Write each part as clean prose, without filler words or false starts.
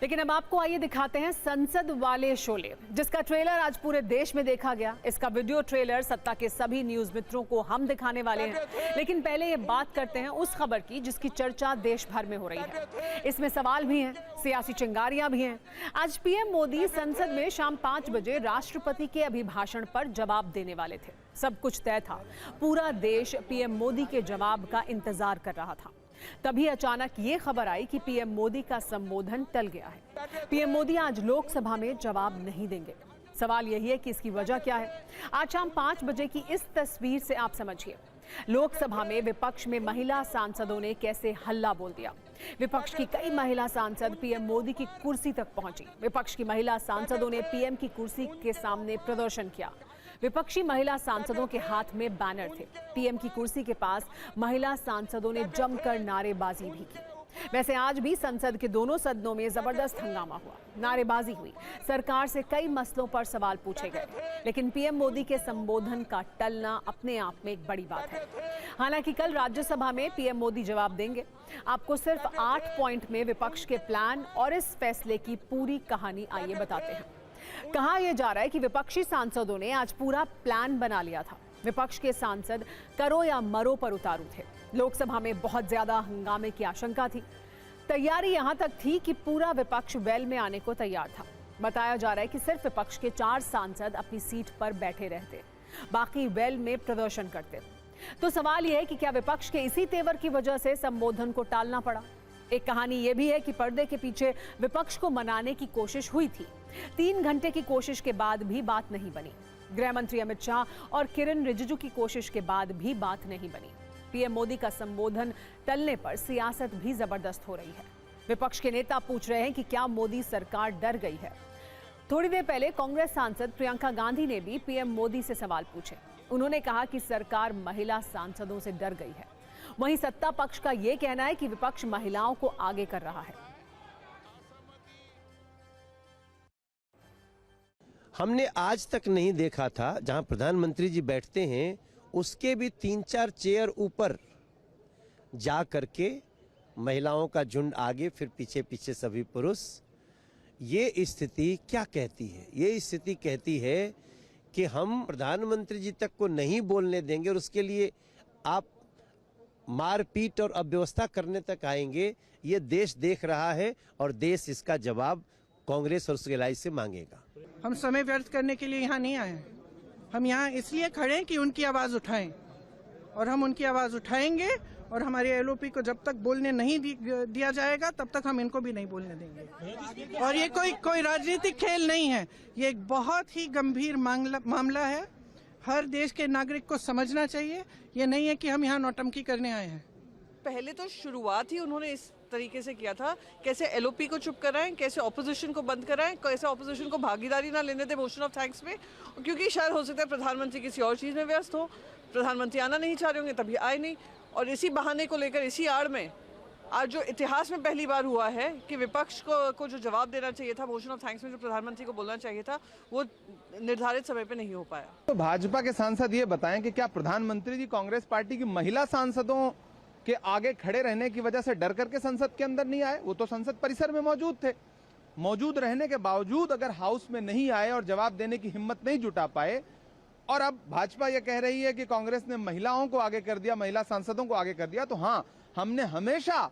लेकिन अब आपको आइए दिखाते हैं संसद वाले शोले, जिसका ट्रेलर आज पूरे देश में देखा गया। इसका वीडियो ट्रेलर सत्ता के सभी न्यूज मित्रों को हम दिखाने वाले हैं। लेकिन पहले ये बात करते हैं उस खबर की जिसकी चर्चा देश भर में हो रही है। इसमें सवाल भी हैं, सियासी चिंगारियां भी हैं। आज पीएम मोदी संसद में शाम 5 बजे राष्ट्रपति के अभिभाषण पर जवाब देने वाले थे। सब कुछ तय था, पूरा देश पीएम मोदी के जवाब का इंतजार कर रहा था। तभी अचानक ये खबर आई कि पीएम मोदी का संबोधन टल गया है। पीएम मोदी आज लोकसभा में जवाब नहीं देंगे। सवाल यही है कि इसकी वजह क्या है। आज शाम 5 बजे की इस तस्वीर से आप समझिए, लोकसभा में विपक्ष में महिला सांसदों ने कैसे हल्ला बोल दिया। विपक्ष की कई महिला सांसद पीएम मोदी की कुर्सी तक पहुंची। विपक्ष की महिला सांसदों ने पीएम की कुर्सी के सामने प्रदर्शन किया। विपक्षी महिला सांसदों के हाथ में बैनर थे। पीएम की कुर्सी के पास महिला सांसदों ने जमकर नारेबाजी भी की। वैसे आज भी संसद के दोनों सदनों में जबरदस्त हंगामा हुआ, नारेबाजी हुई, सरकार से कई मसलों पर सवाल पूछे गए। लेकिन पीएम मोदी के संबोधन का टलना अपने आप में एक बड़ी बात है। हालांकि कल राज्यसभा में पीएम मोदी जवाब देंगे। आपको सिर्फ 8 पॉइंट में विपक्ष के प्लान और इस फैसले की पूरी कहानी आइए बताते हैं। कहा यह जा रहा है कि विपक्षी सांसदों ने आज पूरा प्लान बना लिया था। विपक्ष के सांसद करो या मरो पर उतारू थे। लोकसभा में बहुत ज्यादा हंगामे की आशंका थी। तैयारी यहां तक थी कि पूरा विपक्ष वेल में आने को तैयार था। बताया जा रहा है कि सिर्फ विपक्ष के 4 सांसद अपनी सीट पर बैठे रहते, बाकी वेल में प्रदर्शन करते। तो सवाल यह है कि क्या विपक्ष के इसी तेवर की वजह से संबोधन को टालना पड़ा। एक कहानी यह भी है कि पर्दे के पीछे विपक्ष को मनाने की कोशिश हुई थी। 3 घंटे की कोशिश के बाद भी बात नहीं बनी। गृह मंत्री अमित शाह और किरण रिजिजू की कोशिश के बाद भी बात नहीं बनी। पीएम मोदी का संबोधन टलने पर सियासत भी जबरदस्त हो रही है। विपक्ष के नेता पूछ रहे हैं कि क्या मोदी सरकार डर गई है। थोड़ी देर पहले कांग्रेस सांसद प्रियंका गांधी ने भी पीएम मोदी से सवाल पूछे। उन्होंने कहा कि सरकार महिला सांसदों से डर गई है। वहीं सत्ता पक्ष का यह कहना है कि विपक्ष महिलाओं को आगे कर रहा है। हमने आज तक नहीं देखा था, जहां प्रधानमंत्री जी बैठते हैं उसके भी 3-4 चेयर ऊपर जा करके महिलाओं का झुंड आगे, फिर पीछे पीछे सभी पुरुष। ये स्थिति क्या कहती है? ये स्थिति कहती है कि हम प्रधानमंत्री जी तक को नहीं बोलने देंगे और उसके लिए आप मारपीट और अव्यवस्था करने तक आएंगे। ये देश देख रहा है और देश इसका जवाब कांग्रेस और उसके लाई से मांगेगा। हम समय व्यर्थ करने के लिए यहाँ नहीं आए हैं। हम यहाँ इसलिए खड़े हैं कि उनकी आवाज़ उठाएं, और हम उनकी आवाज़ उठाएंगे। और हमारे एलओपी को जब तक बोलने नहीं दिया जाएगा तब तक हम इनको भी नहीं बोलने देंगे। और ये कोई राजनीतिक खेल नहीं है, ये एक बहुत ही गंभीर मामला है। हर देश के नागरिक को समझना चाहिए। ये नहीं है कि हम यहाँ नौटंकी करने आए हैं। पहले तो शुरुआत ही उन्होंने इस तरीके से किया था, कैसे एलओपी को चुप कराएं, कैसे ऑपोजिशन को बंद कराएं, कैसे ऑपोजिशन को भागीदारी ना लेने दें मोशन ऑफ थैंक्स में। क्योंकि शायद हो सकता है प्रधानमंत्री किसी और चीज़ में व्यस्त हो, प्रधानमंत्री आना नहीं चाह रहे होंगे, तभी आए नहीं। और इसी बहाने को लेकर, इसी आड़ में आज जो इतिहास में पहली बार हुआ है कि विपक्ष को जो जवाब देना चाहिए था मोशन ऑफ थैंक्स में, जो प्रधानमंत्री को बोलना चाहिए था, वो निर्धारित समय पे नहीं हो पाया। तो भाजपा के सांसद ये बताएं कि क्या प्रधानमंत्री जी कांग्रेस पार्टी की महिला सांसदों के आगे खड़े रहने की वजह से डर करके संसद के अंदर नहीं आए? वो तो संसद परिसर में मौजूद थे। मौजूद रहने के बावजूद अगर हाउस में नहीं आए और जवाब देने की हिम्मत नहीं जुटा पाए, और अब भाजपा ये कह रही है कि कांग्रेस ने महिलाओं को आगे कर दिया, महिला सांसदों को आगे कर दिया, तो हाँ, हमने हमेशा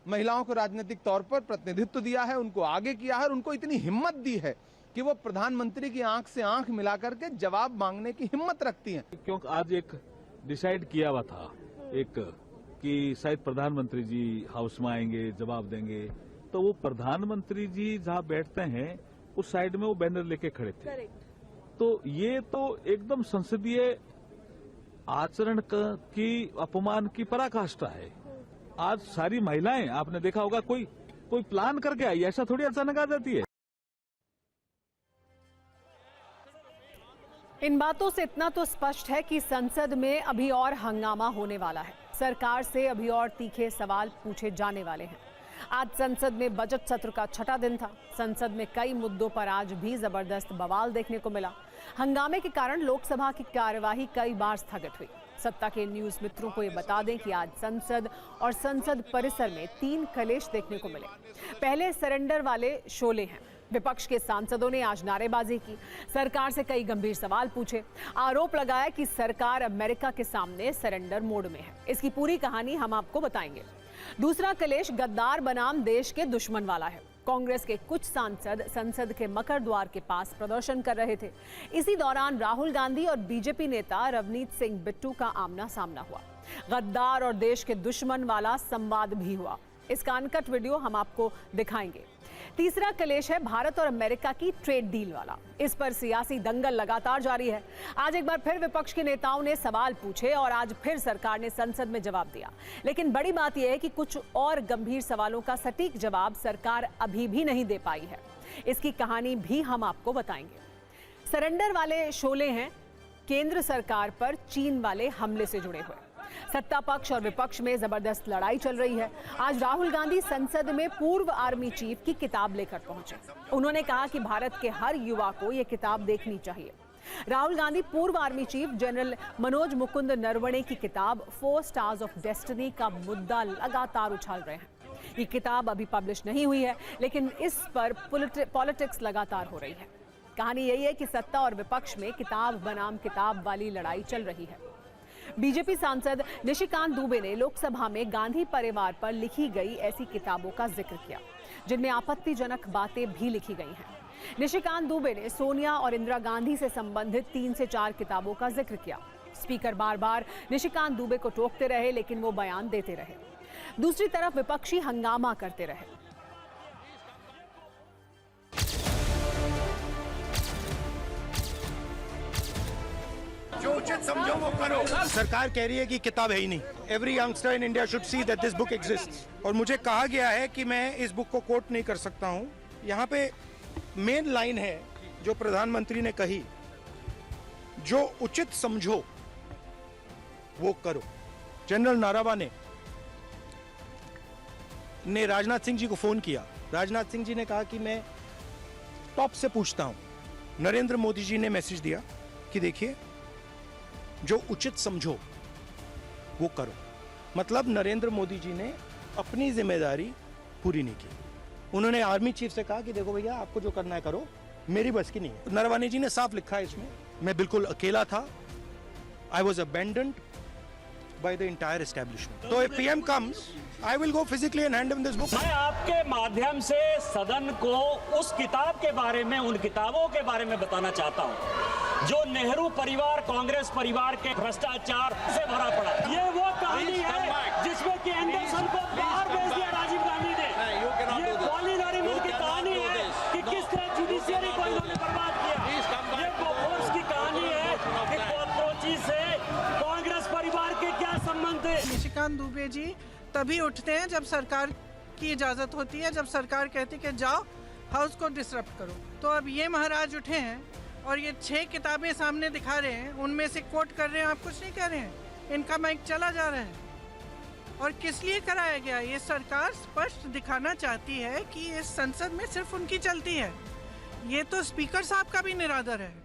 महिलाओं को राजनीतिक तौर पर प्रतिनिधित्व दिया है, उनको आगे किया है और उनको इतनी हिम्मत दी है कि वो प्रधानमंत्री की आंख से आंख मिलाकर के जवाब मांगने की हिम्मत रखती हैं। क्योंकि आज एक डिसाइड किया हुआ था कि शायद प्रधानमंत्री जी हाउस में आएंगे, जवाब देंगे, तो वो प्रधानमंत्री जी जहां बैठते हैं उस साइड में वो बैनर लेके खड़े थे। तो ये तो एकदम संसदीय आचरण की अपमान की पराकाष्ठा है। आज सारी महिलाएं, आपने देखा होगा, कोई प्लान करके आई, ऐसा थोड़ी अचानक आ जाती है। इन बातों से इतना तो स्पष्ट है कि संसद में अभी और हंगामा होने वाला है। सरकार से अभी और तीखे सवाल पूछे जाने वाले हैं। आज संसद में बजट सत्र का 6ठा दिन था। संसद में कई मुद्दों पर आज भी जबरदस्त बवाल देखने को मिला। हंगामे के कारण लोकसभा की कार्यवाही कई बार स्थगित हुई। सत्ता के न्यूज मित्रों को ये बता दें कि आज संसद और संसद परिसर में 3 कलेश देखने को मिले। पहले सरेंडर वाले शोले हैं। विपक्ष के सांसदों ने आज नारेबाजी की, सरकार से कई गंभीर सवाल पूछे, आरोप लगाया कि सरकार अमेरिका के सामने सरेंडर मोड में है। इसकी पूरी कहानी हम आपको बताएंगे। दूसरा कलेश गद्दार बनाम देश के दुश्मन वाला है। कांग्रेस के कुछ सांसद संसद के मकर द्वार के पास प्रदर्शन कर रहे थे। इसी दौरान राहुल गांधी और बीजेपी नेता रवनीत सिंह बिट्टू का आमना सामना हुआ। गद्दार और देश के दुश्मन वाला संवाद भी हुआ। इसका अनकट वीडियो हम आपको दिखाएंगे। तीसरा कलेश है भारत और अमेरिका की ट्रेड डील वाला। इस पर सियासी दंगल लगातार जारी है। आज एक बार फिर विपक्ष के नेताओं ने सवाल पूछे और आज फिर सरकार ने संसद में जवाब दिया। लेकिन बड़ी बात यह है कि कुछ और गंभीर सवालों का सटीक जवाब सरकार अभी भी नहीं दे पाई है। इसकी कहानी भी हम आपको बताएंगे। सरेंडर वाले शोले हैं केंद्र सरकार पर चीन वाले हमले से जुड़े हुए। सत्ता पक्ष और विपक्ष में जबरदस्त लड़ाई चल रही है। आज राहुल गांधी संसद में पूर्व आर्मी चीफ की किताब लेकर पहुंचे। उन्होंने कहा कि भारत के हर युवा को यह किताब देखनी चाहिए। राहुल गांधी पूर्व army chief general Manoj Mukund Naravane की किताब 4 स्टार्स ऑफ डेस्टिनी का मुद्दा लगातार उछाल रहे हैं। ये किताब अभी पब्लिश नहीं हुई है, लेकिन इस पर पॉलिटिक्स लगातार हो रही है। कहानी यही है कि सत्ता और विपक्ष में किताब बनाम किताब वाली लड़ाई चल रही है। बीजेपी सांसद निशिकांत दुबे ने लोकसभा में गांधी परिवार पर लिखी गई ऐसी किताबों का जिक्र किया जिनमें आपत्तिजनक बातें भी लिखी गई हैं। निशिकांत दुबे ने सोनिया और इंदिरा गांधी से संबंधित 3 से 4 किताबों का जिक्र किया। स्पीकर बार बार निशिकांत दुबे को टोकते रहे, लेकिन वो बयान देते रहे। दूसरी तरफ विपक्षी हंगामा करते रहे। जो उचित समझो वो करो। सरकार कह रही है कि किताब है ही नहीं। Every youngster in India should see that this book exists. और मुझे कहा गया है कि मैं इस बुक को कोट नहीं कर सकता हूं। यहाँ पे मेन लाइन है जो प्रधानमंत्री ने कही, जो उचित समझो वो करो। जनरल नारावने ने राजनाथ सिंह जी को फोन किया। राजनाथ सिंह जी ने कहा कि मैं टॉप से पूछता हूं। नरेंद्र मोदी जी ने मैसेज दिया कि देखिए, जो उचित समझो वो करो। मतलब नरेंद्र मोदी जी ने अपनी जिम्मेदारी पूरी नहीं की। उन्होंने आर्मी चीफ से कहा कि देखो भैया, आपको जो करना है करो, मेरी बस की नहीं है। नरवणे जी ने साफ लिखा है इसमें, मैं बिल्कुल अकेला था। I was abandoned by the entire establishment. तो if PM comes, I will go physically and hand him this book. मैं आपके माध्यम से सदन को उस किताब के बारे में, उन किताबों के बारे में बताना चाहता हूं जो नेहरू परिवार, कांग्रेस परिवार के भ्रष्टाचार से भरा पड़ा। ये वो कहानी है जिसमें कि एंडरसन को बाहर भेज दिया राजीव गांधी ने। ये कॉलिन नरीमन की कहानी है कि किस तरह जुडिशियरी को इन्होंने बर्बाद किया। ये बोफोर्स की कहानी है कि कॉकरोची से कांग्रेस परिवार के क्या संबंध है। निशिकांत दुबे जी तभी उठते हैं जब सरकार की इजाज़त होती है, जब सरकार कहती है कि जाओ हाउस को डिसरप्ट करो। तो अब ये महाराज उठे हैं और ये 6 किताबें सामने दिखा रहे हैं, उनमें से कोट कर रहे हैं। आप कुछ नहीं कह रहे हैं, इनका माइक चला जा रहा है। और किस लिए कराया गया? ये सरकार स्पष्ट दिखाना चाहती है कि इस संसद में सिर्फ उनकी चलती है। ये तो स्पीकर साहब का भी निरादर है।